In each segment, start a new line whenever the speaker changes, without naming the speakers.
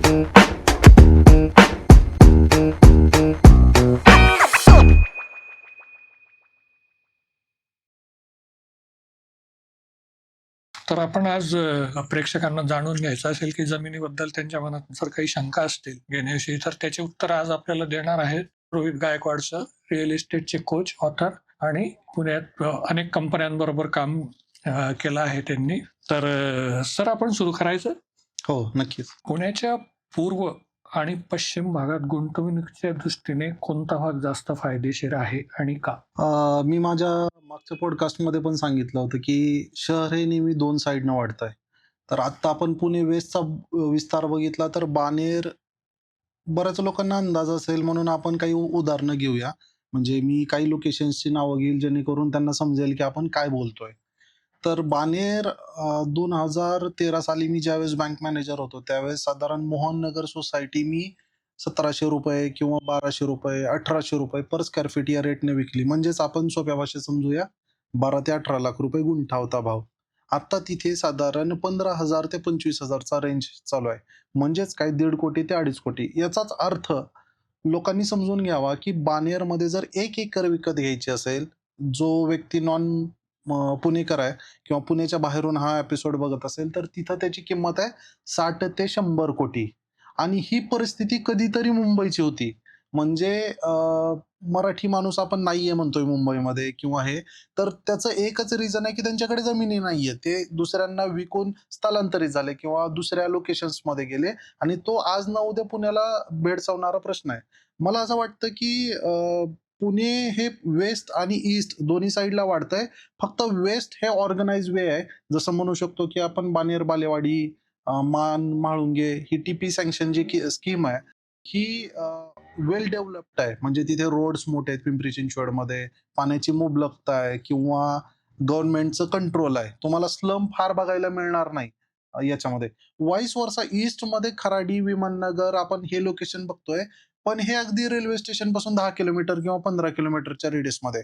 तर आपण आज प्रेक्षकांना जाणून घ्यायचं असेल की जमिनीबद्दल त्यांच्या मनात जर काही शंका असतील घेण्याविषयी, तर त्याचे उत्तर आज आपल्याला देणार आहेत रोहित गायकवाड सर, रिअल इस्टेटचे कोच, ऑथर आणि पुण्यात अनेक कंपन्यांबरोबर काम केलं आहे त्यांनी. तर सर, आपण सुरू करायचं.
हो, नक्कीच.
पुण्याच्या पूर्व आणि पश्चिम भागात गुंतवणुकीच्या दृष्टीने कोणता भाग जास्त फायदेशीर आहे आणि का?
मी माझ्या मागच्या पॉडकास्टमध्ये पण सांगितलं होतं, की शहर हे नेहमी 2 साइडनं वाढतंय. तर आत्ता आपण पुणे वेस्टचा विस्तार बघितला तर बाणेर बऱ्याच लोकांना अंदाज असेल म्हणून आपण काही उदाहरणं घेऊया. म्हणजे मी काही लोकेशन्सची नावं घेईल जेणेकरून त्यांना समजेल, की आपण काय बोलतोय. तर बाणेर 2013 साली मी ज्यावेळेस बँक मॅनेजर होतो, त्यावेळेस साधारण मोहननगर सोसायटी मी ₹1700 किंवा ₹1200, ₹1800 पर स्क्वेअर फीट या रेटने विकली. म्हणजेच आपण सोप्या भाषेत समजूया 12 ते 18 लाख रुपये गुंठा होता भाव. आता तिथे साधारण 15,000 ते 25,000 चा रेंज चालू आहे. म्हणजेच काय 1.5 कोटी ते 2.5 कोटी. याचाच अर्थ लोकांनी समजून घ्यावा, की बाणेरमध्ये जर 1 एकर विकत घ्यायची असेल, जो व्यक्ती पुणेकर आहे किंवा पुण्याच्या बाहेरून हा एपिसोड बघत असेल, तर तिथं त्याची किंमत आहे 60 ते 100 कोटी. आणि ही परिस्थिती कधीतरी मुंबईची होती. म्हणजे मराठी माणूस आपण नाहीये म्हणतोय मुंबईमध्ये किंवा हे, तर त्याचं एकच रिझन आहे, की त्यांच्याकडे जमिनी नाहीये. ते दुसऱ्यांना विकून स्थलांतरित झाले किंवा दुसऱ्या लोकेशन्समध्ये गेले आणि तो आज ना उद्या पुण्याला भेडसावणारा प्रश्न आहे. मला असं वाटतं, की पुणे हे वेस्ट आणि ईस्ट दोन्ही साइडला वाढतंय. फक्त वेस्ट हे ऑर्गनाइज वे आहे. जसं म्हणू शकतो, की आपण बाणेर, बालेवाडी, मान, म्हाळुंगे ही टीपी सँक्शन जी स्कीम आहे, ही वेल डेव्हलप्ड आहे. म्हणजे तिथे रोड्स मोठे आहेत पिंपरी चिंचवडमध्ये, पाण्याची मुबलकता आहे किंवा गव्हर्नमेंटचं कंट्रोल आहे. तुम्हाला स्लम फार बघायला मिळणार नाही याच्यामध्ये. व्हाईस वर्सा ईस्टमध्ये खराडी, विमाननगर आपण हे लोकेशन बघतोय. पण हे अगदी रेल्वे स्टेशनपासून 10 किलोमीटर किंवा 15 किलोमीटरच्या रेडियसमध्ये.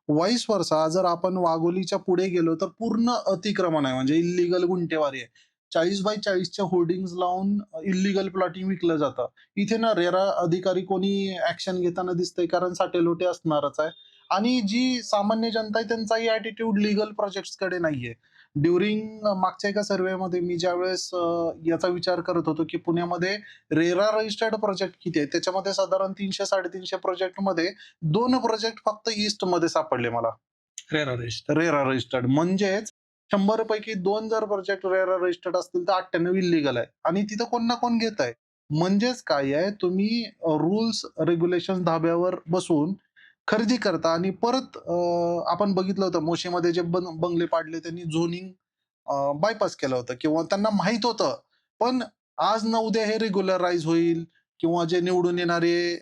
व्हाईस वर्सा जर आपण वाघोलीच्या पुढे गेलो तर पूर्ण अतिक्रमण आहे, म्हणजे इल्लीगल गुंठेवारी आहे. 40 बाय 40च्या होर्डिंग्ज लावून इल्लीगल प्लॉटिंग विकलं जातं. इथे ना रेरा अधिकारी कोणी ऍक्शन घेताना दिसतंय, कारण साठेलोटे असणारच आहे. आणि जी सामान्य जनता आहे त्यांचाही ॲटिट्यूड लीगल प्रोजेक्ट्सकडे नाहीये. ड्युरिंग मागच्या एका सर्व्हेमध्ये मी ज्यावेळेस याचा विचार करत होतो, की पुण्यामध्ये रेरा रजिस्टर्ड प्रोजेक्ट किती आहेत, त्याच्यामध्ये साधारण 300-350 प्रोजेक्टमध्ये 2 प्रोजेक्ट फक्त ईस्टमध्ये सापडले मला. रेरा रजिस्टर्ड म्हणजेच 100 पैकी 2 जर प्रोजेक्ट रेरा रजिस्टर्ड असतील तर 98 इल्लीगल आहे आणि तिथं कोण ना कोण घेत आहे. म्हणजेच काय आहे, तुम्ही रूल्स रेग्युलेशन धाब्यावर बसवून खरेदी करता आणि परत आपण बघितलं होतं मोशीमध्ये जे बंगले पाडले त्यांनी झोनिंग बायपास केलं होतं किंवा त्यांना माहित होतं. पण आज ना उद्या हे रेग्युलराइज होईल किंवा जे निवडून येणारे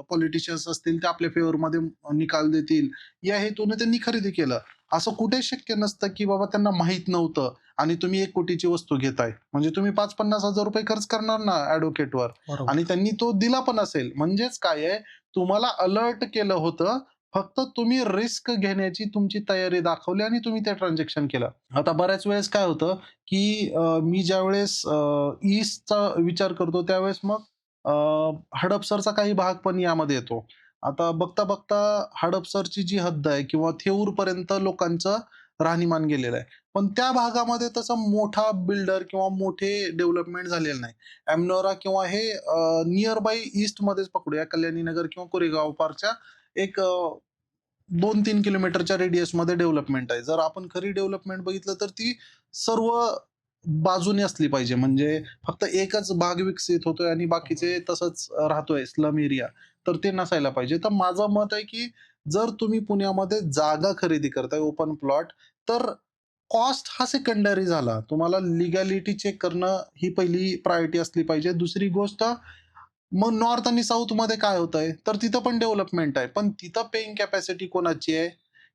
पॉलिटिशियन्स असतील ते आपल्या फेवरमध्ये निकाल देतील, या हेतूने त्यांनी खरेदी केलं. असं कुठेच शक्य नसतं, की बाबा त्यांना माहीत नव्हतं आणि तुम्ही 1 कोटीची वस्तू घेताय. म्हणजे तुम्ही 5-50 हजार रुपये खर्च करणार ना ॲडव्होकेटवर
बरोबर.
आणि त्यांनी तो दिला पण असेल. म्हणजेच काय आहे, तुम्हाला अलर्ट केलं होतं. फक्त तुम्ही रिस्क घेण्याची तुमची तयारी दाखवली आणि तुम्ही ते ट्रान्झॅक्शन केलं. आता बऱ्याच वेळेस काय होतं, की मी ज्यावेळेस ईस्टचा विचार करतो त्यावेळेस मग हडपसरचा काही भाग पण यामध्ये येतो. आता बघता-बघता हडपसरची जी हद्द आहे किंवा थेऊरपर्यंत लोकांचं राहणीमान गेलेलं आहे. पण त्या भागामध्ये तसा मोठा बिल्डर किंवा मोठे डेव्हलपमेंट झालेलं नाही. एमनोरा किंवा हे निअर बाय ईस्टमध्येच पकडूया, कल्याणीनगर किंवा कोरेगाव पार्कच्या एक 2-3 किलोमीटरच्या रेडियसमध्ये डेव्हलपमेंट आहे. जर आपण खरी डेव्हलपमेंट बघितलं तर ती सर्व बाजूने असली पाहिजे. म्हणजे फक्त एकच भाग विकसित होतोय आणि बाकीचे तसंच राहतोय स्लम एरिया, तर ते नसायला पाहिजे. तर माझं मत आहे, की जर तुम्ही पुण्यामध्ये जागा खरेदी करताय ओपन प्लॉट, तर कॉस्ट हा सेकंडरी झाला. तुम्हाला लीगॅलिटी चेक करणं ही पहिली प्रायोरिटी असली पाहिजे. दुसरी गोष्ट, मग नॉर्थ आणि साऊथमध्ये काय होतंय, तर तिथं पण डेव्हलपमेंट आहे. पण तिथं पेइंग कॅपॅसिटी कोणाची आहे?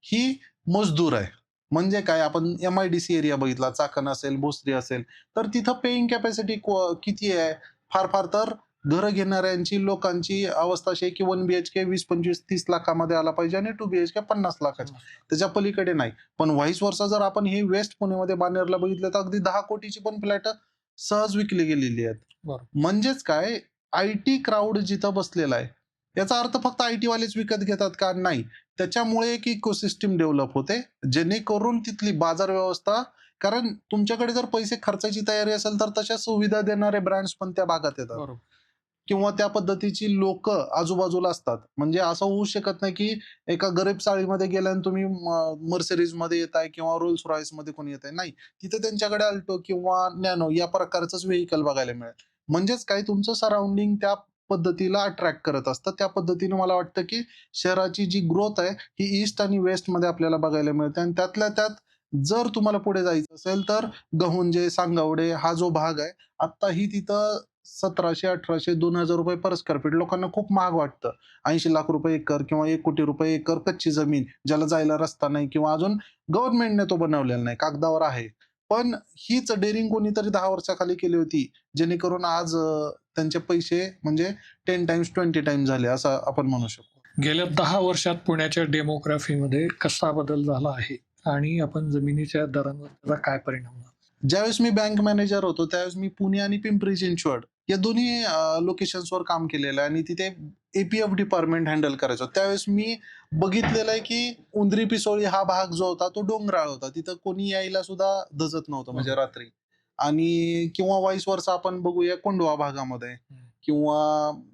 ही मजदूर आहे. म्हणजे काय, आपण एम-आय-डी-सी एरिया बघितला, चाकण असेल, भोसरी असेल, तर तिथं पेइंग कॅपॅसिटी किती आहे? फार-फार तर घरं घेणाऱ्यांची लोकांची अवस्था अशी आहे, की 1 बीएचके 20, 25, 30 लाखामध्ये आला पाहिजे आणि 2 बीएचके 50 लाखाच्या. त्याच्या पलीकडे नाही. पण व्हाईस वर्सा जर आपण हे वेस्ट पुणेमध्ये बाणेरला बघितलं, तर अगदी 10 कोटीची पण फ्लॅट सहज विकली गेलेली आहेत.
बरोबर.
म्हणजेच काय, आयटी क्राऊड जिथं बसलेला आहे, याचा अर्थ फक्त आयटी वालेच विकत घेतात का? नाही. त्याच्यामुळे एक इकोसिस्टम डेव्हलप होते, जेणेकरून तिथली बाजार व्यवस्था, कारण तुमच्याकडे जर पैसे खर्चायची तयारी असेल तर तशा सुविधा देणारे ब्रँड्स पण त्या भागात येतात.
बरोबर.
किंवा त्या पद्धतीची लोकं आजूबाजूला असतात. म्हणजे असं होऊ शकत नाही, की एका गरीब चाळीमध्ये गेला आणि तुम्ही Mercedesमध्ये येताय किंवा रोल्स रॉयसमध्ये कोणी येतंय. नाही. तिथे त्यांच्याकडे अल्टो किंवा नॅनो या प्रकारचंच व्हेइकल बघायला मिळेल. म्हणजेच काय, तुमचं सराउंडिंग त्या पद्धतीला अट्रॅक्ट करत असतं. त्या पद्धतीने मला वाटतं, की शहराची जी ग्रोथ आहे, ही ईस्ट आणि वेस्टमध्ये आपल्याला बघायला मिळते आणि त्यातल्या त्यात जर तुम्हाला पुढे जायचं असेल, तर गहुंजे, सांगवडे हा जो भाग आहे, आत्ताही तिथं 1700, 1800, ₹2000 पर स्क्वेअर फीट लोकांना खूप महाग वाटतं. 80 लाख रुपये एकर किंवा ₹1,00,00,000 एकर कच्ची जमीन, ज्याला जायला रस्ता नाही किंवा अजून गव्हर्नमेंटने तो बनवलेला नाही, कागदावर आहे. पण हीच डेअरिंग कोणीतरी 10 वर्षाखाली केली होती, जेणेकरून आज त्यांचे पैसे म्हणजे 10 टाइम्स 20 टाइम्स झाले असं आपण म्हणू शकतो.
गेल्या 10 वर्षात पुण्याच्या डेमोग्राफीमध्ये कसा बदल झाला आहे आणि आपण जमिनीच्या दरांवर त्याचा काय परिणाम झाला?
ज्यावेळेस मी बँक मॅनेजर होतो, त्यावेळेस मी पुणे आणि पिंपरी चिंचवड या दोन्ही लोकेशन्सवर काम केलेलं आहे आणि तिथे एपीएफ डिपार्टमेंट हँडल करायचो. त्यावेळेस मी बघितलेलं आहे, की उंदरी पिसोळी हा भाग जो होता तो डोंगराळ होता. तिथं कोणी यायला सुद्धा धजत नव्हतं म्हणजे
बरोबर.
रात्री. आणि किंवा व्हाईस वर्सा आपण बघूया कोंढवा भागामध्ये किंवा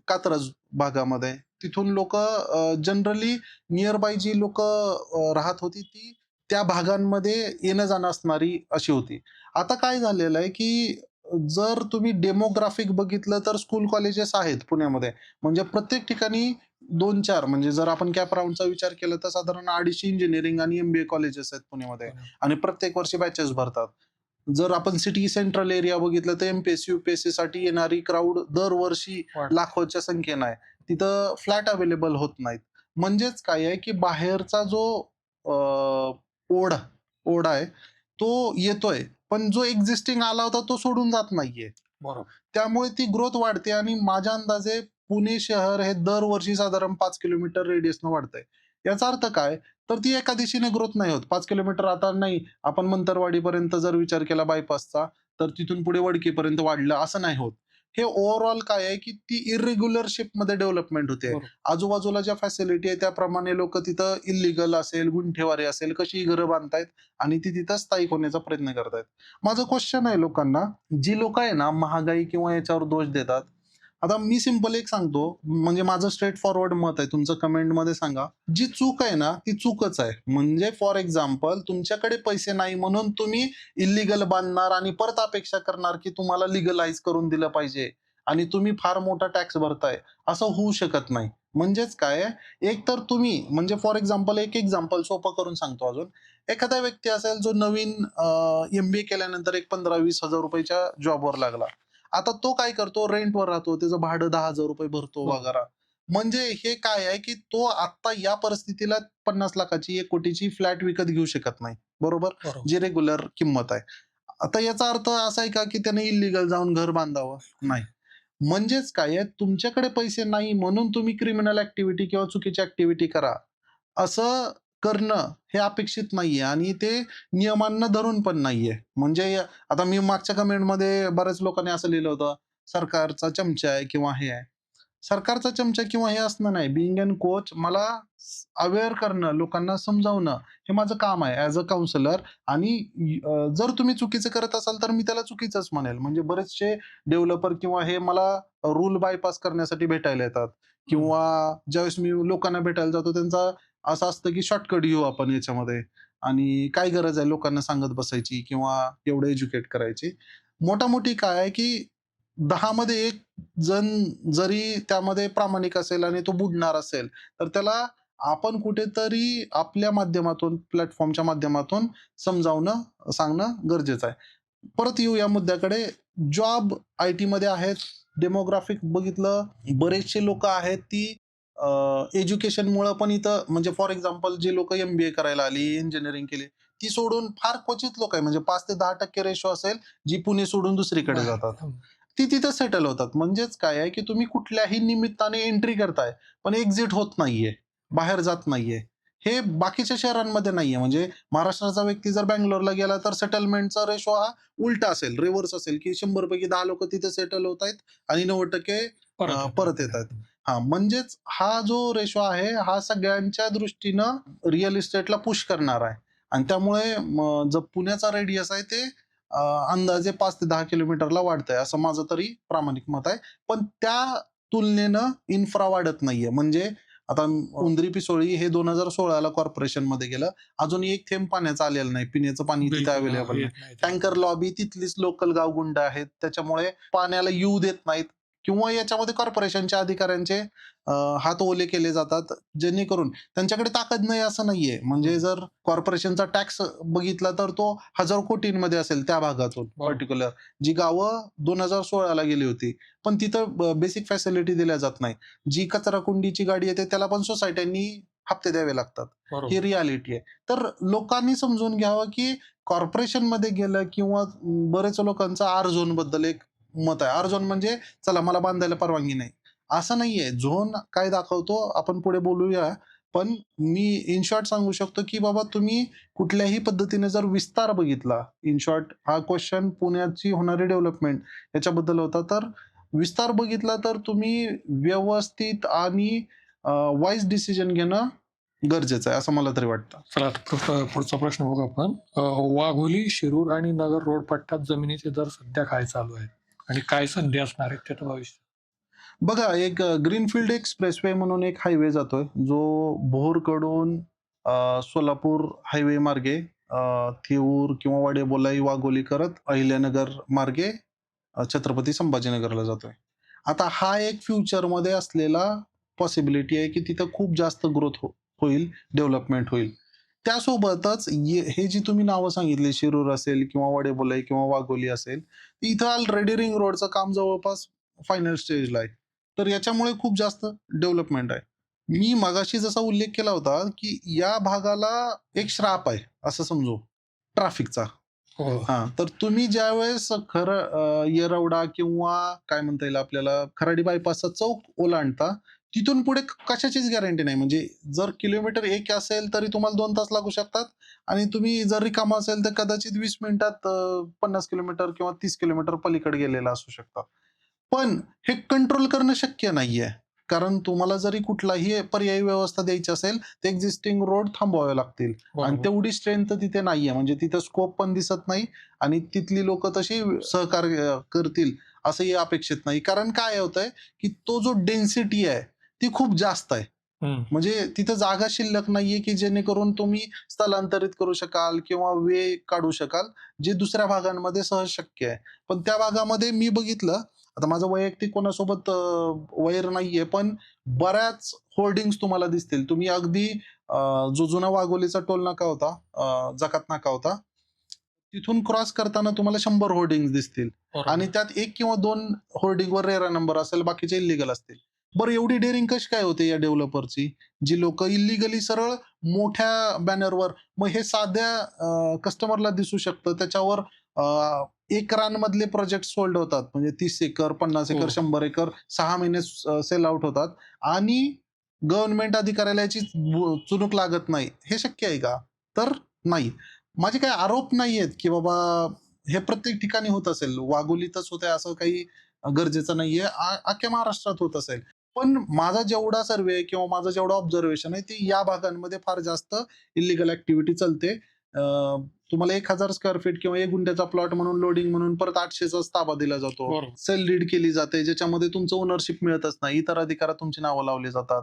कात्रज भागामध्ये. तिथून लोकं जनरली नियर बाय जी लोकं राहत होती ती त्या भागांमध्ये येणं-जाणं असणारी अशी होती. आता काय झालेलं आहे, की जर तुम्ही डेमोग्राफिक बघितलं तर स्कूल कॉलेजेस आहेत पुण्यामध्ये. म्हणजे प्रत्येक ठिकाणी 2-4 म्हणजे जर आपण कॅप राउंडचा विचार केला तर साधारण 250 इंजिनिअरिंग आणि एमबीए कॉलेजेस आहेत पुण्यामध्ये आणि प्रत्येक वर्षी बॅचेस भरतात. जर आपण सिटी सेंट्रल एरिया बघितलं तर एम-पी-एस-सी, यू-पी-एस-सीसाठी येणारी क्राउड दरवर्षी
वाढ-
लाखोच्या संख्येनं आहे. तिथं फ्लॅट अवेलेबल होत नाहीत. म्हणजेच काय आहे, की बाहेरचा जो ओढ ओढा आहे, तो येतोय. पण जो एक्झिस्टिंग आला होता तो सोडून जात नाहीये.
बरोबर.
त्यामुळे ती ग्रोथ वाढते आणि माझ्या अंदाजे पुणे शहर हे दरवर्षी साधारण 5 किलोमीटर रेडियसनं वाढतंय. याचा अर्थ काय? तर ती एका दिशेने ग्रोथ नाही होत. 5 किलोमीटर आता नाही, आपण मंतरवाडीपर्यंत जर विचार केला बायपासचा, तर तिथून पुढे वडकीपर्यंत वाढलं असं नाही होत. हे ओव्हरऑल काय आहे, की ती इर्रेग्युलर शिपमध्ये डेव्हलपमेंट होते.
बरोबर.
आजूबाजूला ज्या फॅसिलिटी आहे त्याप्रमाणे लोकं तिथं इल्लीगल असेल, गुंठेवारी असेल, कशीही घरं बांधतायत आणि ती तिथं स्थायिक होण्याचा प्रयत्न करतायत. माझं क्वेश्चन आहे लोकांना, जी लोकं आहे ना महागाई किंवा याच्यावर दोष देतात. आता मी सिंपल एक सांगतो, म्हणजे माझं स्ट्रेट फॉरवर्ड मत आहे. तुमचं कमेंटमध्ये सांगा. जी चूक आहे ना, ती चूकच आहे. म्हणजे फॉर एक्झाम्पल तुमच्याकडे पैसे नाही म्हणून तुम्ही इल्लीगल बांधणार आणि परत अपेक्षा करणार, की तुम्हाला लीगलाइज करून दिलं पाहिजे आणि तुम्ही फार मोठा टॅक्स भरताय. असं होऊ शकत नाही. म्हणजेच काय आहे, एक तर तुम्ही म्हणजे फॉर एक्झाम्पल एक एक्झाम्पल सोपं करून सांगतो अजून. एखादा व्यक्ती असेल जो नवीन एम-बी-ए केल्यानंतर एक 15,000-20,000 रुपयाच्या जॉबवर लागला. आता तो काय करतो, रेंटवर राहतो. त्याचं भाडं ₹10,000 भरतो
बरोबर.
वगैरे. म्हणजे हे काय आहे, की तो आत्ता या परिस्थितीला 50 लाखाची 1 कोटीची फ्लॅट विकत घेऊ शकत नाही. बरोबर?
बरोबर.
जी रेग्युलर किंमत आहे. आता याचा अर्थ असा आहे का, की त्याने इल्लीगल जाऊन घर बांधावं? नाही. म्हणजेच काय आहे, तुमच्याकडे पैसे नाही म्हणून तुम्ही क्रिमिनल ॲक्टिव्हिटी किंवा चुकीची ॲक्टिव्हिटी करा. असं करणं हे अपेक्षित नाहीये आणि ते नियमांना धरून पण नाहीये. म्हणजे आता मी मागच्या कमेंटमध्ये बऱ्याच लोकांनी असं लिहिलं होतं, सरकारचा चमचा आहे किंवा हे आहे. सरकारचा चमचा किंवा हे असणं नाही. बीइंग अन कोच मला अवेअर करणं, लोकांना समजावणं हे माझं काम आहे ॲज अ काउन्सिलर आणि जर तुम्ही चुकीचं करत असाल तर मी त्याला चुकीचंच म्हणेल. म्हणजे बरेचसे डेव्हलपर किंवा हे मला रूल बायपास करण्यासाठी भेटायला येतात किंवा ज्यावेळेस मी लोकांना भेटायला जातो त्यांचा असं असतं की शॉर्टकट घेऊ आपण याच्यामध्ये आणि काय गरज आहे लोकांना सांगत बसायची किंवा एवढं एज्युकेट करायची. मोठामोठी काय आहे की 10 मध्ये 1 जण जरी त्यामध्ये प्रामाणिक असेल आणि तो बुडणार असेल, तर त्याला आपण कुठेतरी आपल्या माध्यमातून, प्लॅटफॉर्मच्या माध्यमातून समजावणं, सांगणं गरजेचं आहे. परत येऊ या मुद्द्याकडे. जॉब आय-टीमध्ये आहेत. डेमोग्राफिक बघितलं, बरेचसे लोकं आहेत ती एज्युकेशनमुळं पण इथं म्हणजे फॉर एक्झाम्पल जी लोकं एम-बी-ए करायला आली, इंजिनिअरिंग केली, ती सोडून फार क्वचित लोकं आहे म्हणजे 5 ते 10% रेशो असेल, जी पुणे सोडून दुसरीकडे
बाहेर.
जातात. ती तिथं सेटल होतात. म्हणजेच काय आहे, की तुम्ही कुठल्याही निमित्ताने एंट्री करताय, पण एक्झिट होत नाहीये, बाहेर जात नाहीये. हे बाकीच्या शहरांमध्ये नाहीये. म्हणजे महाराष्ट्राचा व्यक्ती जर बंगलोरला गेला तर सेटलमेंटचा रेशो हा उलटा असेल, रिव्हर्स असेल, की 100 पैकी 10 लोकं तिथे सेटल होत आहेत आणि 90%
परत येतात.
परत येत आहेत. हां, म्हणजेच हा जो रेशो आहे, हा सगळ्यांच्या दृष्टीनं रिअल इस्टेटला पुश करणारा आहे आणि त्यामुळे जो पुण्याचा रेडियस आहे ते अंदाजे 5 ते 10 किलोमीटरला वाढतंय, असं माझं तरी प्रामाणिक मत आहे. पण त्या तुलनेनं इन्फ्रा वाढत नाहीये. म्हणजे आता उंदरी पिसोळी हे 2016ला कॉर्पोरेशनमध्ये गेलं. अजून एक थेंब पाण्याचं आलेलं नाही. पिण्याचं पाणी तिथे
बिलकुल
अवेलेबल नाही.
येत नाही ते.
टँकर लॉबी तिथलीच लोकल गावगुंड आहेत. त्याच्यामुळे पाण्याला येऊ देत नाहीत किंवा याच्यामध्ये कॉर्पोरेशनच्या अधिकाऱ्यांचे हात ओले केले जातात, जेणेकरून त्यांच्याकडे ताकद नाही असं नाहीये. म्हणजे जर कॉर्पोरेशनचा टॅक्स बघितला तर तो हजारो कोटींमध्ये असेल त्या भागातून
बरोबर.
पर्टिक्युलर, जी गावं 2016ला गेली होती. पण तिथं बेसिक फॅसिलिटी दिल्या जात नाही. जी कचरा कुंडीची गाडी येते त्याला पण सोसायट्यांनी हप्ते द्यावे लागतात. ही
बरोबर.
रियालिटी आहे. तर लोकांनी समजून घ्यावं, की कॉर्पोरेशनमध्ये गेलं किंवा बरेच लोकांचं आर झोन बद्दल एक मत आहे. आर झोन म्हणजे चला मला बांधायला परवानगी नाही. असं नाहीये. झोन काय दाखवतो आपण पुढे बोलूया. पण मी इन शॉर्ट सांगू शकतो, की बाबा तुम्ही कुठल्याही पद्धतीने जर विस्तार बघितला, इन शॉर्ट हा क्वेश्चन पुण्याची होणारी डेव्हलपमेंट याच्याबद्दल होता. तर विस्तार बघितला तर तुम्ही व्यवस्थित आणि वाईज डिसिजन घेणं गरजेचं आहे, असं मला तरी वाटतं.
चला आता पुढचा प्रश्न बघू आपण. वाघोली, शिरूर आणि नगर रोड पट्ट्यात जमिनीचे दर सध्या काय चालू आहेत आणि काय संधी असणार आहेत त्याचं भविष्य?
बघा, एक ग्रीनफील्ड एक्सप्रेसवे म्हणून एक हायवे जातोय, जो भोरकडून सोलापूर हायवे मार्गे थेऊर किंवा वाडेबोलाई, वाघोली करत अहिल्यानगर मार्गे छत्रपती संभाजीनगरला जातोय. आता हा एक फ्युचरमध्ये असलेला पॉसिबिलिटी आहे, की तिथं खूप जास्त ग्रोथ होईल, डेव्हलपमेंट होईल. त्यासोबतच हे जी तुम्ही नावं सांगितली, शिरूर असेल किंवा वाडेबोलाई किंवा वाघोली असेल, इथं ऑलरेडी रिंग रोडचं काम जवळपास फायनल स्टेजला आहे. तर याच्यामुळे खूप जास्त डेव्हलपमेंट आहे. मी मगाशी जसा उल्लेख केला होता, की या भागाला एक श्राप आहे, असं समजू, ट्रॅफिकचा.
हो.
हां, तर तुम्ही ज्यावेळेस येरवडा किंवा काय म्हणता येईल आपल्याला खराडी बायपासचा चौक ओलांडता, तिथून पुढे कशाचीच गॅरंटी नाही. म्हणजे जर किलोमीटर 1 असेल तरी तुम्हाला 2 तास लागू शकतात आणि तुम्ही जर रिकामा असेल तर कदाचित 20 मिनिटात 50 किलोमीटर किंवा 30 किलोमीटर पलीकडे गेलेला असू शकता. पण हे कंट्रोल करणं शक्य नाहीये. कारण तुम्हाला जरी कुठलाही पर्यायी व्यवस्था द्यायची असेल, तर एक्झिस्टिंग रोड थांबवावे लागतील आणि
बरोबर.
तेवढी स्ट्रेंथ तिथे नाहीये. म्हणजे तिथं स्कोप पण दिसत नाही आणि तिथली लोकं तशी सहकार्य करतील असंही अपेक्षित नाही. कारण काय होतंय, की तो जो डेन्सिटी आहे, ती खूप जास्त आहे.
हं.
म्हणजे तिथं जागा शिल्लक नाहीये, की जेणेकरून तुम्ही स्थलांतरित करू शकाल किंवा वे काढू शकाल, जे दुसऱ्या भागांमध्ये सहज शक्य आहे. पण त्या भागामध्ये मी बघितलं, आता माझं वैयक्तिक कोणासोबत वैर नाहीये, पण बऱ्याच होर्डिंग्ज तुम्हाला दिसतील. तुम्ही अगदी जो जुना वाघोलीचा टोल नाका होता, जकात नाका होता, तिथून क्रॉस करताना तुम्हाला 100 होर्डिंग्ज दिसतील आणि
बरोबर.
त्यात 1 किंवा 2 होर्डिंगवर रेरा नंबर असेल, बाकीचे इल्लीगल असतील. बरं एवढी डेअरिंग कशी काय होते या डेव्हलपरची? जी लोकं इल्लीगली सरळ मोठ्या बॅनरवर, मग हे साध्या कस्टमरला दिसू शकतं. त्याच्यावर एकरांमधले प्रोजेक्ट सोल्ड होतात. म्हणजे 30 एकर, 50
हो.
एकर, 100 एकर 6 महिने सेल आउट होतात आणि गव्हर्नमेंट अधिकाऱ्याला याची चुणूक लागत नाही. हे शक्य आहे का? तर नाही. माझे काही आरोप नाहीयेत, की बाबा हे प्रत्येक ठिकाणी होत असेल. वाघोलीतच होतंय असं काही गरजेचं नाहीये. अख्ख्या महाराष्ट्रात होत असेल. पण माझा जेवढा सर्व्हे किंवा माझं जेवढं ऑब्झर्वेशन आहे, ते या भागांमध्ये फार जास्त इल्लीगल ॲक्टिव्हिटी चालते. तुम्हाला 1000 स्क्वेअर फीट किंवा 1 गुंठ्याचा प्लॉट म्हणून लोडिंग म्हणून परत 800चाच ताबा दिला जातो.
बरोबर.
सेल डीड केली जाते, ज्याच्यामध्ये तुमचं ओनरशिप मिळतच नाही. इतर अधिकारात तुमची नावं लावली जातात.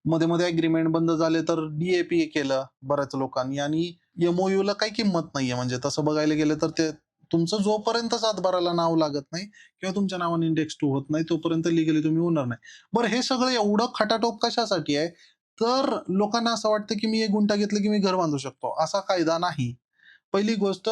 मध्ये-मध्ये अग्रीमेंट बंद झाले तर डी केलं बऱ्याच लोकांनी आणि एम-ओ-यूला काही किंमत नाहीये. म्हणजे तसं बघायला गेलं तर ते तुमचं जोपर्यंत सातबाराला नाव लागत नाही किंवा तुमच्या नावाने इंडेक्स 2 होत नाही, तोपर्यंत लीगली तुम्ही ओनर नाही. बरं हे सगळं एवढं खटाटोप कशासाठी आहे? तर लोकांना असं वाटतं, की मी 1 गुंठा घेतलं, की मी घर बांधू शकतो. असा कायदा नाही. पहिली गोष्ट,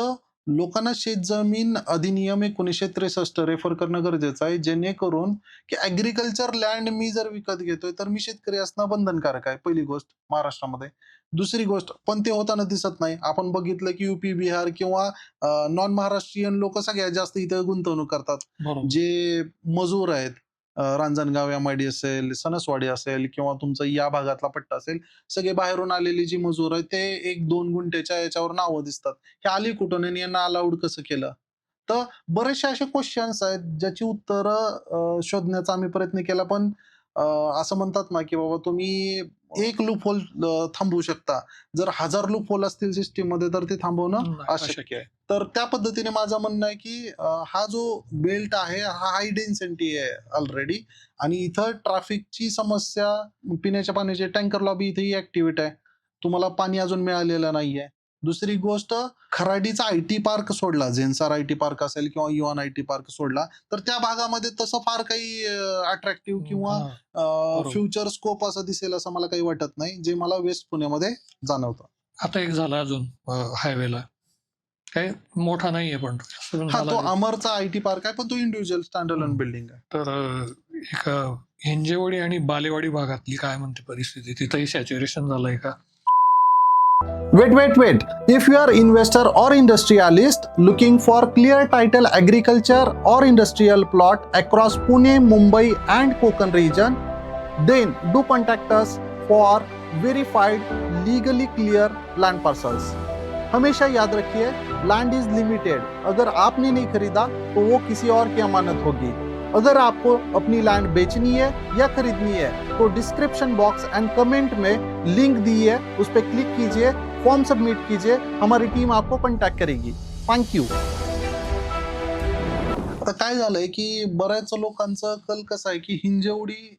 लोकांना शेतजमीन अधिनियम 1963 रेफर करणं गरजेचं आहे, जेणेकरून की ॲग्रीकल्चर लँड मी जर विकत घेतोय, तर मी शेतकरी असणं बंधनकारक आहे, पहिली गोष्ट महाराष्ट्रामध्ये. दुसरी गोष्ट, पण ते होताना दिसत नाही. आपण बघितलं की यूपी, बिहार किंवा नॉन महाराष्ट्रीयन लोकं सगळ्यात जास्त इथं गुंतवणूक करतात.
बरोबर.
जे मजूर आहेत, रांजणगाव एमआयडी असेल, सणसवाडी असेल किंवा तुमचं या भागातला पट्टा असेल, सगळे बाहेरून आलेली जी मजूर आहे ते 1-2 गुंठेच्या याच्यावर नावं दिसतात. हे आली कुठून आणि यांना अलाउड कसं केलं? तर बरेचसे असे क्वेश्चन्स आहेत ज्याची उत्तरं शोधण्याचा आम्ही प्रयत्न केला, पण अ, असं म्हणतात ना, की बाबा तुम्ही एक लूपहोल थांबवू शकता. जर 1000 लूपहोल असतील सिस्टममध्ये तर ते थांबवणं
नाही,
अशक्य
अशक्य
आहे.
आहे.
तर त्या पद्धतीने माझं म्हणणं आहे, की हा जो बेल्ट आहे, हा हाय डेन्सिटी आहे ऑलरेडी आणि इथं ट्रॅफिकची समस्या, पिण्याच्या पाण्याची टँकर लॉबी इथेही ॲक्टिव्हेट आहे. तुम्हाला पाणी अजून मिळालेलं नाहीये. दुसरी गोष्ट, खराडीचा आयटी पार्क सोडला, झेन्सार आयटी पार्क असेल किंवा युआन आयटी पार्क सोडला, तर त्या भागामध्ये तसं फार काही अट्रॅक्टिव्ह किंवा
हां, बरोबर.
फ्युचर स्कोप असं दिसेल असं मला काही वाटत नाही, जे मला वेस्ट पुण्यामध्ये जाणवतं.
आता एक झाला अजून हायवेला. काही मोठा नाहीये पण असं पण
हा,
झाला
तो
आहे.
अमरचा आयटी पार्क आहे, पण तो इंडिव्हिज्युअल स्टँड अलोन बिल्डिंग आहे.
तर एक हिंजेवाडी आणि बालेवाडी भागातली काय म्हणते परिस्थिती? तिथंही सॅच्युरेशन झालंय का?
Wait. If you are investor or industrialist looking for clear title agriculture or industrial plot across Pune, Mumbai and Konkan region, then do contact us for verified legally clear land parcels. हमेशा याद रखिए, land is limited. अगर आपने नहीं खरीदा तो वो किसी और की अमानत होगी. अगर आपको अपनी लैंड बेचनी है या खरीदनी है तो डिस्क्रिप्शन बॉक्स एंड कमेंट में लिंक दी है, उस पर क्लिक कीजिए, फॉर्म सबमिट कीजिए, हमारी टीम आपको कॉन्टैक्ट करेगी. Thank you. आता काय झालंय की बऱ्याच लोकांचं कल कसं आहे की हिंजवडी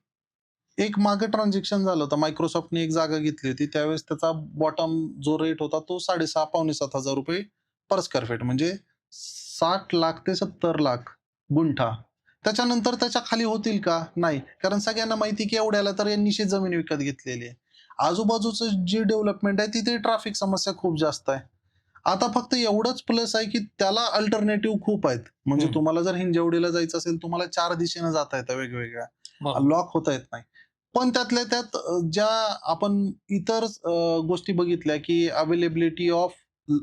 एक मागे ट्रान्झॅक्शन झालं होतं. मायक्रोसॉफ्टने एक जागा घेतली होती. त्यावेळेस त्याचा बॉटम जो रेट होता तो 6,500 पावणे 7,000 रुपये पर स्क्वेअर फीट, म्हणजे 60 लाख ते 70 लाख गुंठा. त्याच्यानंतर त्याच्या खाली होतील का? नाही. कारण सगळ्यांना माहिती की एवढ्याला तर यांनी जमीन विकत घेतलेली आहे. आजूबाजूचं जी डेव्हलपमेंट आहे तिथे ट्रॅफिक समस्या खूप जास्त आहे. आता फक्त एवढंच प्लस आहे की त्याला अल्टरनेटिव्ह खूप आहेत. म्हणजे
हं.
तुम्हाला जर हिंजवडीला जायचं असेल, तुम्हाला 4 दिशेनं जाता येतं वेगवेगळ्या.
बरोबर.
लॉक होता येत नाही. पण त्यातल्या त्यात ज्या आपण इतर गोष्टी बघितल्या की अवेलेबिलिटी ऑफ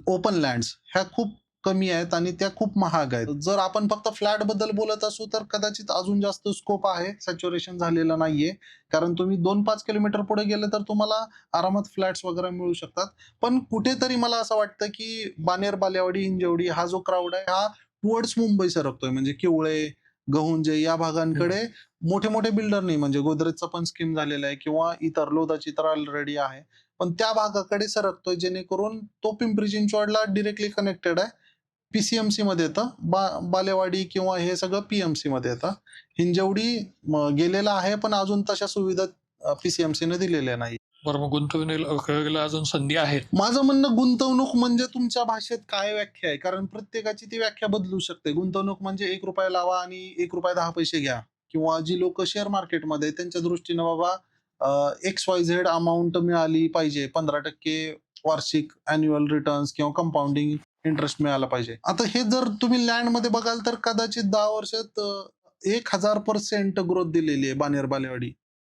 ओपन लँड्स ह्या खूप कमी आहेत आणि त्या खूप महाग आहेत. जर आपण फक्त फ्लॅट बद्दल बोलत असू तर कदाचित अजून जास्त स्कोप आहे. सॅच्युरेशन झालेलं नाहीये. कारण तुम्ही 2-5 किलोमीटर पुढे गेले तर तुम्हाला आरामात फ्लॅट्स वगैरे मिळू शकतात. पण कुठेतरी मला असं वाटतं की बाणेर, बालेवाडी, हिंजवडी हा जो क्राऊड आहे हा टुवर्ड्स मुंबई सरकतोय. म्हणजे किवळे, गहुंजे या भागांकडे मोठे मोठे बिल्डर नाही, म्हणजे गोदरेजचा पण स्कीम झालेला आहे किंवा इतर लोधाची तर ऑलरेडी आहे. पण त्या भागाकडे सरकतोय जेणेकरून तो पिंपरी चिंचवडला डिरेक्टली कनेक्टेड आहे. पीसीएमसी मध्ये येतं. बालेवाडी किंवा हे सगळं पीएमसी मध्ये येतं. हिंजवडी गेलेला आहे पण अजून तशा सुविधा पीसीएमसीने दिलेल्या नाही.
बरं, मग गुंतवणुकीला अजून संधी आहेत.
माझं म्हणणं, गुंतवणूक म्हणजे तुमच्या भाषेत काय व्याख्या आहे? कारण प्रत्येकाची ती व्याख्या बदलू शकते. गुंतवणूक म्हणजे ₹1 लावा आणि ₹1.10 घ्या, किंवा जी लोक शेअर मार्केटमध्ये त्यांच्या दृष्टीनं बाबा XYZ अमाउंट मिळाली पाहिजे, 15% वार्षिक अॅन्युअल रिटर्न्स किंवा कंपाऊंडिंग इंटरेस्ट मिळाला पाहिजे. आता हे जर तुम्ही लँडमध्ये बघाल तर कदाचित 10 वर्षात 1000% ग्रोथ दिलेली आहे बाणेर बालेवाडी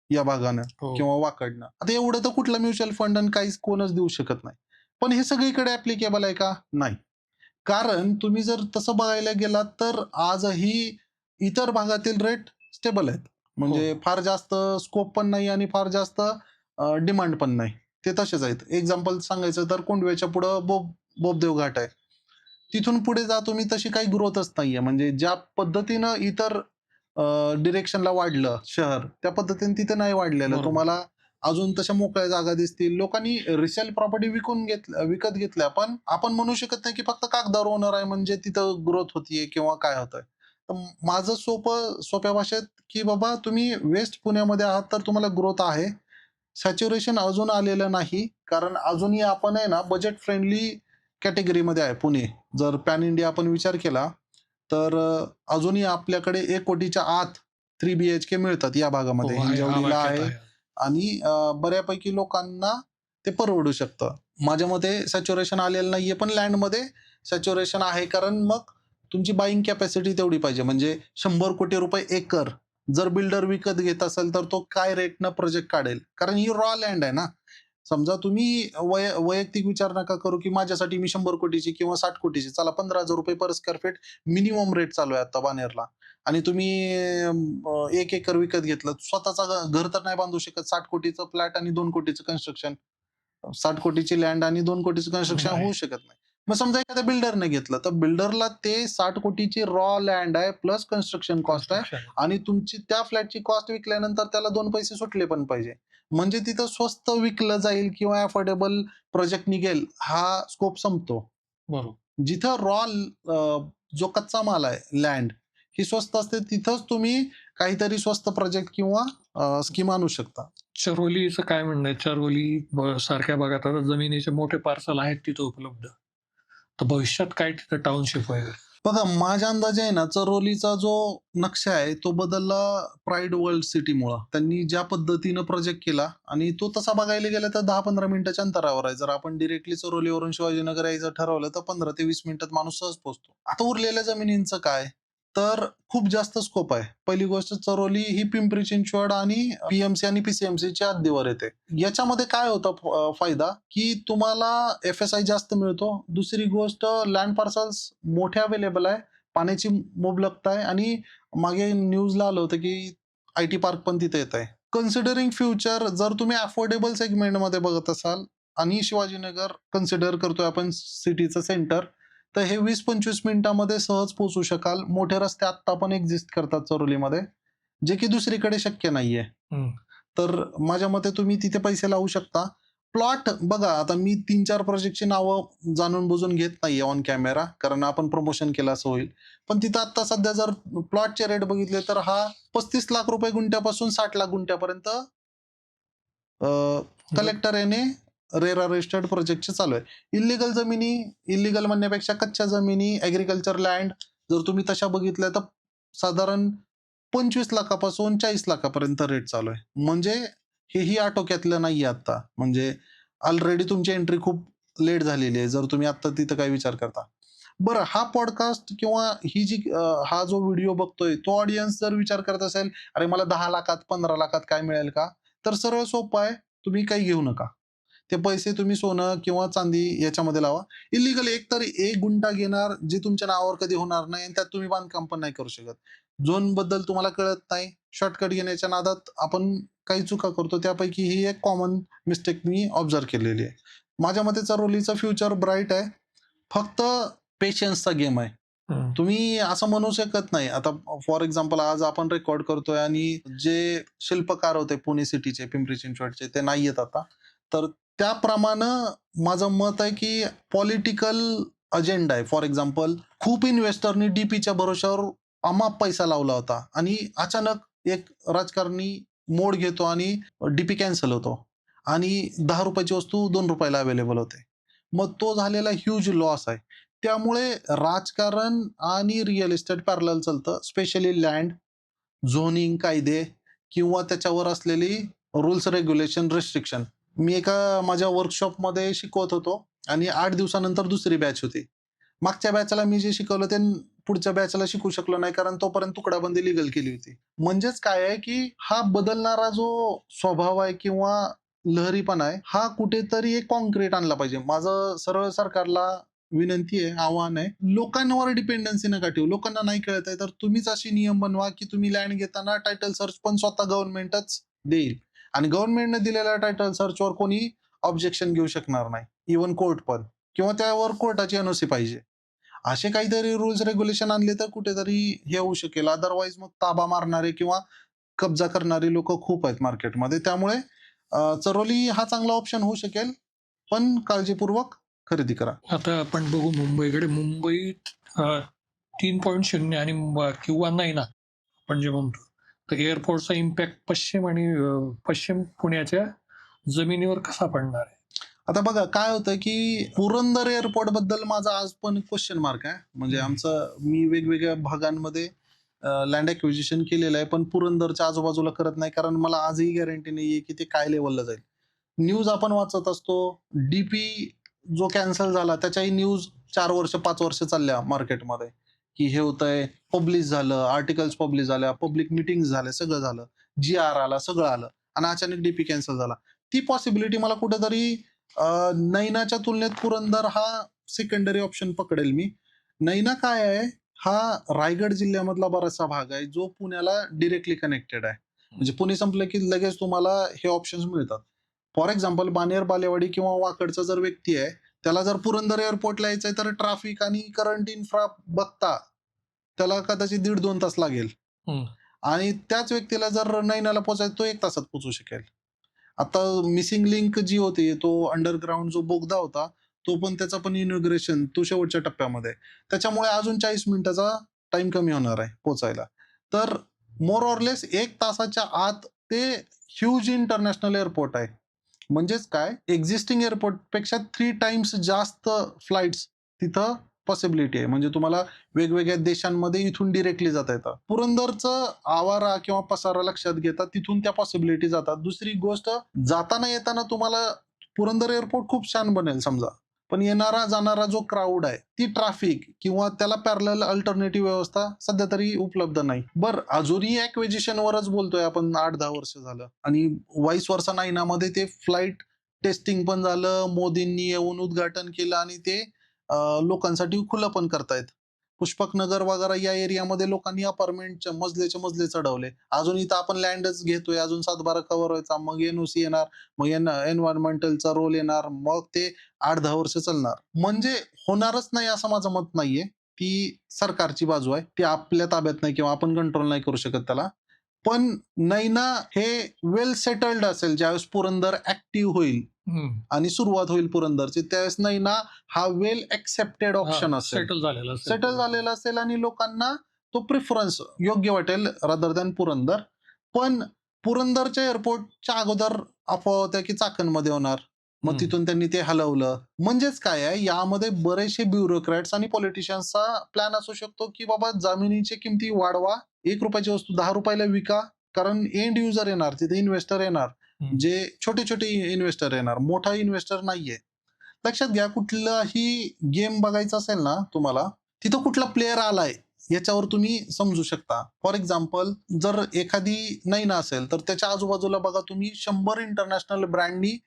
या भागानं
हो.
किंवा वाकडनं. आता एवढं तर कुठला म्युच्युअल फंड आणि काहीच कोणच देऊ शकत नाही. पण हे सगळीकडे ऍप्लिकेबल आहे का? नाही. कारण तुम्ही जर तसं बघायला गेलात तर आजही इतर भागातील रेट स्टेबल आहेत. म्हणजे फार जास्त स्कोप पण नाही आणि फार जास्त डिमांड पण नाही. ते तसेच आहेत. एक्झाम्पल सांगायचं तर कोंडव्याच्या पुढं बोबदेव घाट आहे. तिथून पुढे जा तुम्ही, तशी काही ग्रोथच नाहीये. म्हणजे ज्या पद्धतीनं इतर डिरेक्शनला वाढलं शहर, त्या पद्धतीने तिथे नाही वाढलेलं.
बरोबर.
तुम्हाला अजून तशा मोकळ्या जागा दिसतील. लोकांनी रिसेल प्रॉपर्टी विकत घेतल्या, पण आपण म्हणू शकत नाही की फक्त कागदावर ओनर आहे म्हणजे तिथं ग्रोथ होतीये किंवा काय होतंय. तर माझं सोप्या भाषेत की बाबा तुम्ही वेस्ट पुण्यामध्ये आहात तर तुम्हाला ग्रोथ आहे. सॅच्युरेशन अजून आलेलं नाही, कारण अजूनही आपण आहे ना बजेट फ्रेंडली कॅटेगरीमध्ये आहे पुणे. जर पॅन इंडिया आपण विचार केला तर अजूनही आपल्याकडे 1 कोटीच्या आत 3 BHK मिळतात या भागामध्ये.
हो, आहे. हा
हिंजवडीला
वाक्यात
आहे
आहे.
आणि बऱ्यापैकी लोकांना ते परवडू शकतं. माझ्या मते सॅच्युरेशन आलेलं नाहीये, पण लँडमध्ये सॅच्युरेशन आहे. कारण मग तुमची बाईंग कॅपॅसिटी तेवढी पाहिजे. म्हणजे 100 कोटी रुपये एकर जर बिल्डर विकत घेत असेल तर तो काय रेटनं प्रोजेक्ट काढेल? कारण ही रॉ लँड आहे ना. समजा तुम्ही वैयक्तिक विचार नका करू, की माझ्यासाठी मी 100 कोटीची किंवा 60 कोटीची. चला ₹15,000 per square feet minimum rate चालू आहे आता बाणेरला. आणि तुम्ही 1 एकर विकत घेतलं. स्वतःचा घर तर नाही बांधू शकत. 60 कोटीचं फ्लॅट आणि 2 कोटीचं कन्स्ट्रक्शन. 60 कोटीची लँड आणि 2 कोटीचं कन्स्ट्रक्शन
नाही.
होऊ शकत नाही. मग समजा एखाद्या बिल्डरने घेतलं, तर बिल्डरला ते 60 कोटीची रॉ लँड आहे प्लस कन्स्ट्रक्शन कॉस्ट आहे.
Construction.
आणि तुमची त्या फ्लॅटची कॉस्ट विकल्यानंतर त्याला 2 पैसे सुटले पण पाहिजे. म्हणजे तिथं स्वस्त विकलं जाईल किंवा अफोर्डेबल प्रोजेक्ट निघेल, हा स्कोप संपतो.
बरोबर.
जिथं जो कच्चा माल आहे, लँड ही स्वस्त असते, तिथंच तुम्ही काहीतरी स्वस्त प्रोजेक्ट किंवा स्कीम आणू शकता.
चरोलीचं काय म्हणणं आहे? चरोली सारख्या भागात आता जमिनीचे मोठे पार्सल आहेत तिथं उपलब्ध. तर भविष्यात काय तिथं टाउनशिप वगैरे?
बघा, माझ्या अंदाजे आहे ना, चरोलीचा जो नक्षा आहे तो बदलला प्राईड वर्ल्ड सिटीमुळं. त्यांनी ज्या पद्धतीनं प्रोजेक्ट केला आणि तो तसा बघायला गेला तर 10-15 मिनिटाच्या अंतरावर आहे. जर आपण डिरेक्टली चरोलीवरून शिवाजीनगर यायचं ठरवलं तर 15 ते 20 मिनिटात माणूस सहज पोहोचतो. आता उरलेल्या जमिनींचं काय? तर खूप जास्त स्कोप आहे. पहिली गोष्ट, चरोली ही पिंपरी चिंचवड आणि पीएमसी आणि पीसीएमसीच्या हद्दीवर येते. याच्यामध्ये काय होतं फायदा, की तुम्हाला एफएसआय जास्त मिळतो. दुसरी गोष्ट, लँड पार्सल्स मोठे अवेलेबल आहे. पाण्याची मुबलकता आहे आणि मागे न्यूजला आलं होतं, की आयटी पार्क पण तिथे येत आहे. कन्सिडरिंग फ्युचर, जर तुम्ही अफोर्डेबल सेगमेंटमध्ये बघत असाल आणि शिवाजीनगर कन्सिडर करतोय आपण सिटीचं सेंटर, तर हे 20-25 मिनिटामध्ये सहज पोहोचू शकाल. मोठे रस्ते आत्ता पण एक्झिस्ट करतात चरोलीमध्ये, जे की दुसरीकडे शक्य नाहीये.
हं.
तर माझ्या मते तुम्ही तिथे पैसे लावू शकता. प्लॉट बघा, आता मी 3-4 प्रोजेक्टची नावं जाणून बुजून घेत नाहीये ऑन कॅमेरा, कारण आपण प्रमोशन केलं असं होईल. पण तिथं आता सध्या जर प्लॉटचे रेट बघितले तर हा 35 लाख रुपये गुंठ्यापासून 60 लाख गुंठ्यापर्यंत कलेक्टर याने रेरा रजिस्टर्ड प्रोजेक्टचे चालू आहे. इल्लीगल म्हणण्यापेक्षा कच्च्या जमिनी, ॲग्रीकल्चर लँड जर तुम्ही तशा बघितल्या तर साधारण 25 लाखापासून 40 लाखापर्यंत रेट चालू आहे. म्हणजे हेही आटोक्यातलं नाहीये आता. म्हणजे ऑलरेडी तुमची एंट्री खूप लेट झालेली आहे, जर तुम्ही आता तिथं काय विचार करता. बरं, हा पॉडकास्ट किंवा हा जो व्हिडिओ बघतोय तो ऑडियन्स जर विचार करत असेल, "अरे मला 10 लाखात, 15 लाखात काय मिळेल का?" तर सरळ सोपं आहे. तुम्ही काही घेऊ नका. ते पैसे तुम्ही सोनं किंवा चांदी याच्यामध्ये लावा. इल्लीगल एकतर 1 गुंठा घेणार, जे तुमच्या नावावर कधी होणार नाही आणि त्यात तुम्ही बांधकाम पण नाही करू शकत. झोनबद्दल तुम्हाला कळत नाही. शॉर्टकट घेण्याच्या नादात आपण काही चुका करतो. त्यापैकी ही एक कॉमन मिस्टेक मी ऑब्झर्व्ह केलेली आहे. माझ्या मते चरोलीचं फ्युचर ब्राईट आहे. फक्त पेशन्सचा गेम आहे.
हं.
तुम्ही असं म्हणू शकत नाही. आता फॉर एक्झाम्पल आज आपण रेकॉर्ड करतोय आणि जे शिल्पकार होते पुणे सिटीचे, पिंपरी चिंचवडचे, ते नाहीयेत आता. तर त्याप्रमाणे माझं मत आहे, की पॉलिटिकल अजेंडा आहे. फॉर एक्झाम्पल, खूप इन्व्हेस्टरनी डीपीच्या भरोश्यावर अमाप पैसा लावला होता आणि अचानक एक राजकारणी मोड घेतो आणि डीपी कॅन्सल होतो आणि ₹10 ची वस्तू ₹2 ला अवेलेबल होते. मग तो झालेला ह्यूज लॉस आहे. त्यामुळे राजकारण आणि रिअल इस्टेट पॅरलल चालतं. स्पेशली लँड, झोनिंग कायदे किंवा त्याच्यावर असलेली रूल्स, रेग्युलेशन, रिस्ट्रिक्शन. मी एका माझ्या वर्कशॉपमध्ये शिकवत होतो आणि 8 दिवसानंतर दुसरी बॅच होती. मागच्या बॅचला मी जे शिकवलं ते पुढच्या बॅचला शिकू शकलो नाही, कारण तोपर्यंत तुकडाबंदी लीगल केली होती. म्हणजेच काय आहे, की हा बदलणारा जो स्वभाव आहे किंवा लहरीपणा आहे, हा कुठेतरी एक काँक्रीट आणला पाहिजे. माझं सरळ सरकारला विनंती आहे, आव्हान आहे, लोकांवर डिपेंडन्सी नका ठेवू. लोकांना नाही कळत आहे तर तुम्हीच असे नियम बनवा, की तुम्ही लँड घेताना टायटल सर्च पण स्वतः गव्हर्नमेंटच देईल आणि गव्हर्नमेंटने दिलेल्या टायटल सर्चवर कोणी ऑब्जेक्शन घेऊ शकणार नाही. इव्हन कोर्ट पण, किंवा त्यावर कोर्टाची एनओसी पाहिजे. असे काहीतरी रूल्स रेग्युलेशन आणले तर कुठेतरी हे होऊ शकेल. अदरवाईज मग ताबा मारणारे किंवा कब्जा करणारी लोकं खूप आहेत मार्केटमध्ये. त्यामुळे चरोली हा चांगला ऑप्शन होऊ शकेल, पण काळजीपूर्वक खरेदी करा.
आता आपण बघू मुंबईकडे. मुंबईत 3.0 आणि किंवा नाही ना, आपण जे म्हणतो, तर एअरपोर्टचा इम्पॅक्ट पश्चिम पुण्याच्या जमिनीवर कसा पडणार आहे?
आता बघा काय होतं, की पुरंदर एअरपोर्ट बद्दल माझा आज पण क्वेश्चन मार्क आहे. म्हणजे मी वेगवेगळ्या भागांमध्ये लँड ॲक्विजिशन केलेलं आहे, पण पुरंदरच्या आजूबाजूला करत नाही, कारण मला आजही गॅरंटी नाहीये, की ते काय लेव्हलला जाईल. न्यूज आपण वाचत असतो. डीपी जो कॅन्सल झाला त्याच्याही न्यूज 4 वर्ष, 5 वर्ष चालल्या मार्केटमध्ये, की हे होतंय, पब्लिश झालं, आर्टिकल्स पब्लिश झाल्या, पब्लिक मीटिंग्स झाल्या, सगळं झालं. जी-आर आला, सगळं आलं आणि अचानक डीपी कॅन्सल झाला. ती पॉसिबिलिटी मला कुठेतरी नैनाच्या तुलनेत पुरंदर हा सेकंडरी ऑप्शन पकडेल मी. नैना काय आहे, हा रायगड जिल्ह्यामधला बराचसा भाग आहे, जो पुण्याला डायरेक्टली कनेक्टेड आहे. म्हणजे पुणे संपलं की लगेच तुम्हाला हे ऑप्शन्स मिळतात. फॉर एक्झाम्पल बाणेर, बालेवाडी किंवा वाकडचा जर व्यक्ती आहे, त्याला जर पुरंदर एअरपोर्टला यायचंय तर ट्रॅफिक आणि करंट इन्फ्रा बघता त्याला कदाचित 1.5-2 तास लागेल.
हं.
आणि त्याच व्यक्तीला जर नैनाला पोहोचायचं तो 1 तासात पोहोचू शकेल. आता मिसिंग लिंक जी होती, तो अंडरग्राउंड जो बोगदा होता, तो पण त्याचा पण इनॉग्रेशन तो शेवटच्या टप्प्यामध्ये आहे. त्याच्यामुळे अजून 40 मिनिटाचा टाईम कमी होणार आहे पोहोचायला. तर मोर ऑर लेस 1 तासाच्या आत ते ह्यूज इंटरनॅशनल एअरपोर्ट आहे. म्हणजेच काय, एक्झिस्टिंग एअरपोर्टपेक्षा 3 टाइम्स जास्त फ्लाइट्स तिथं पॉसिबिलिटी आहे. म्हणजे तुम्हाला वेगवेगळ्या देशांमध्ये इथून डायरेक्टली जाता येतं. पुरंदरचं आवारा किंवा पसारा लक्षात घेता तिथून त्या पॉसिबिलिटी जातात. दुसरी गोष्ट, जाताना येताना तुम्हाला पुरंदर एअरपोर्ट खूप छान बनेल समजा. पण येणारा जाणारा जो क्राऊड आहे, ती ट्रॅफिक किंवा त्याला पॅरलल अल्टरनेटिव्ह व्यवस्था सध्या तरी उपलब्ध नाही. बरं, अजूनही ॲक्विजिशनवरच बोलतोय आपण 8-10 वर्ष झालं आणि वाईस वर्सा नाईनामध्ये ते फ्लाइट टेस्टिंग पण झालं. मोदींनी येऊन उद्घाटन केलं आणि ते लोकांसाठी खुलं पण करतायत. पुष्पकनगर वगैरे या एरियामध्ये लोकांनी अपार्टमेंटच्या मजलेच्या मजले चढवले. अजून इथं आपण लँडच घेतोय, अजून 7-12 कव्हर व्हायचा, मग एनओसी येणार, मग एन्व्हायरमेंटलचा रोल येणार, मग ते 8-10 वर्ष चालणार. म्हणजे होणारच नाही असं माझं मत नाहीये. ती सरकारची बाजू आहे. ती आपल्या ताब्यात नाही किंवा आपण कंट्रोल नाही करू शकत त्याला. पण नैना हे वेल सेटल्ड असेल ज्यावेळेस पुरंदर ॲक्टिव्ह होईल
हं.
आणि सुरुवात होईल पुरंदरची, त्यावेळेस नैना हा वेल एक्सेप्टेड ऑप्शन असेल.
सेटल झालेला असेल
सेटल झालेला असेल आणि लोकांना तो प्रिफरन्स योग्य वाटेल रादर दॅन पुरंदर. पण पुरंदरच्या एअरपोर्टच्या अगोदर अफवा होत्या की चाकणमध्ये होणार. मग
हं.
तिथून त्यांनी ते हलवलं. म्हणजेच काय आहे, यामध्ये बरेचसे ब्युरोक्रॅट्स आणि पॉलिटिशियन्सचा प्लॅन असू शकतो की बाबा जमिनीची किमती वाढवा, ₹1 वस्तू ₹10 विका. कारण एंड युजर येणार, तिथे इन्व्हेस्टर येणार.
हं.
जे छोटे-छोटे इन्व्हेस्टर येणार, मोठा इन्व्हेस्टर नाहीये. लक्षात घ्या, कुठलाही गेम बघायचा असेल ना तुम्हाला, तिथं कुठला प्लेयर आलाय याच्यावर तुम्ही समजू शकता. फॉर एक्झाम्पल, जर एखादी नैना असेल, तर त्याच्या आजूबाजूला बघा तुम्ही 100 इंटरनॅशनल ब्रँडनी,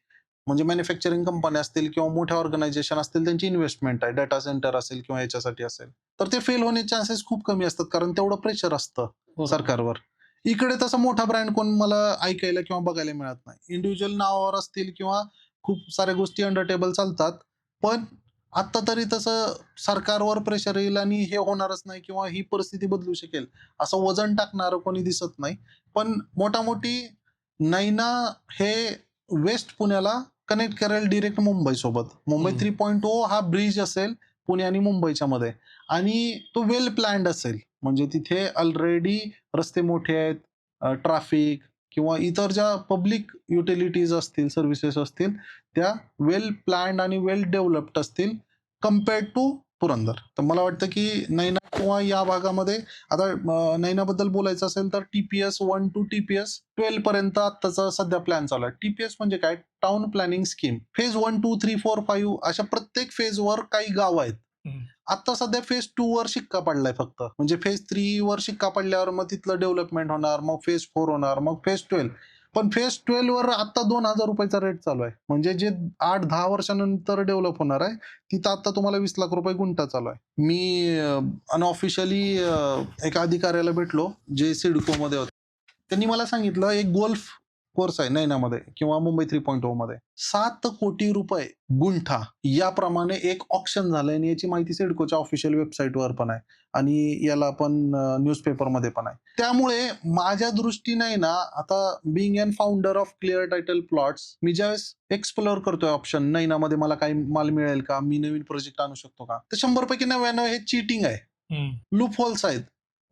म्हणजे मॅन्युफॅक्चरिंग कंपन्या असतील किंवा मोठ्या ऑर्गनायझेशन असतील, त्यांची इन्व्हेस्टमेंट आहे. डाटा सेंटर असेल किंवा याच्यासाठी असेल. तर ते फेल होण्याचे चान्सेस खूप कमी असतात, कारण तेवढं प्रेशर असतं
बरोबर.
सरकारवर. इकडे तसा मोठा ब्रँड कोण मला ऐकायला किंवा बघायला मिळत नाही. इंडिव्हिज्युअल नावावर असतील किंवा खूप साऱ्या गोष्टी अंडर टेबल चालतात. पण आत्ता तरी तसं सरकारवर प्रेशर येईल आणि हे होणारच नाही किंवा ही परिस्थिती बदलू शकेल, असं वजन टाकणारं कोणी दिसत नाही. पण मोठामोठी नैना हे वेस्ट पुण्याला कनेक्ट करेल डायरेक्ट मुंबईसोबत. मुंबई
हं.
3.0 हा ब्रिज असेल पुणे आणि मुंबईच्या मध्ये आणि तो वेल प्लॅन्ड असेल. म्हणजे तिथे ऑलरेडी रस्ते मोठे आहेत, ट्रॅफिक किंवा इतर ज्या पब्लिक युटिलिटीज असतील, सर्व्हिसेस असतील, त्या वेल प्लॅन्ड आणि वेल डेव्हलप्ड असतील कंपेअर्ड टू पुरंदर. तर मला वाटतं की नैना किंवा या भागामध्ये आता नैनाबद्दल बोलायचं असेल तर TPS 1 टू TPS 12 पर्यंत आत्ताचा सध्या प्लॅन चालू आहे. TPS म्हणजे काय? Town planning scheme. फेज 1, 2, 3, 4, 5 अशा प्रत्येक फेजवर काही गावं आहेत.
हं.
आता सध्या फेज 2 वर शिक्का पडलाय फक्त. म्हणजे फेज 3 वर शिक्का पडल्यावर मग तिथलं डेव्हलपमेंट होणार, मग फेज 4 होणार, मग फेज 12. पण फेज 12 वर आता ₹2,000 रेट चालू आहे. म्हणजे जे 8-10 वर्षानंतर डेव्हलप होणार आहे, तिथं आता तुम्हाला ₹20,00,000 गुंठा चालू आहे. मी अनऑफिशियली एका अधिकाऱ्याला भेटलो, जे सिडकोमध्ये होते. त्यांनी मला सांगितलं, एक गोल्फ कोर्स आहे नैनामध्ये किंवा मुंबई 3.0 मध्ये ₹7 कोटी गुंठा याप्रमाणे एक ऑक्शन झालंय आणि याची माहिती सिडकोच्या ऑफिशियल वेबसाईटवर पण आहे आणि याला पण न्यूजपेपरमध्ये पण आहे. त्यामुळे माझ्या दृष्टीने ना, आता being an founder of clear title plots, मी ज्यावेळेस एक्सप्लोर करतोय ऑप्शन नैनामध्ये मला काही माल मिळेल का, मी नवीन प्रोजेक्ट आणू शकतो का, तर 100 पैकी 99 हे चीटिंग आहे.
हं.
लूप होल्स आहेत.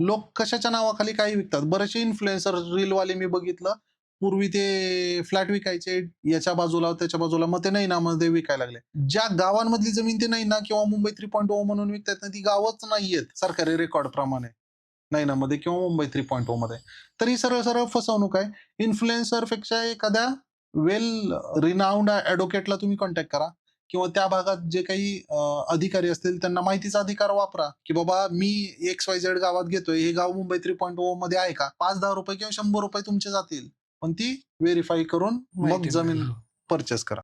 लोक कशाच्या नावाखाली काही विकतात. बरेचसे इन्फ्लुएन्सर रीलवाले मी बघितलं. पूर्वी ते फ्लॅट विकायचे याच्या बाजूला, त्याच्या बाजूला, मग ते नैनामध्ये विकायला लागले. ज्या गावांमधली जमीन ते नैना किंवा मुंबई 3.0 म्हणून विकतात ना, ती गावच नाहीयेत सरकारी रेकॉर्ड प्रमाणे नैनामध्ये किंवा मुंबई 3.0 मध्ये. तर ही सरळ-सरळ फसवणूक आहे. इन्फ्लुएन्सरपेक्षा एखाद्या वेल रिनाउंड ॲडव्होकेटला तुम्ही कॉन्टॅक्ट करा किंवा त्या भागात जे काही अधिकारी असतील त्यांना माहितीचा अधिकार वापरा, की बाबा मी XYZ गावात घेतोय, हे गाव मुंबई 3.0 मध्ये आहे का? ₹5-10 किंवा ₹100 तुमचे जातील. पण ती व्हेरीफाय करून मग
माहिती
जमीन
मिळेल.
परचेस करा.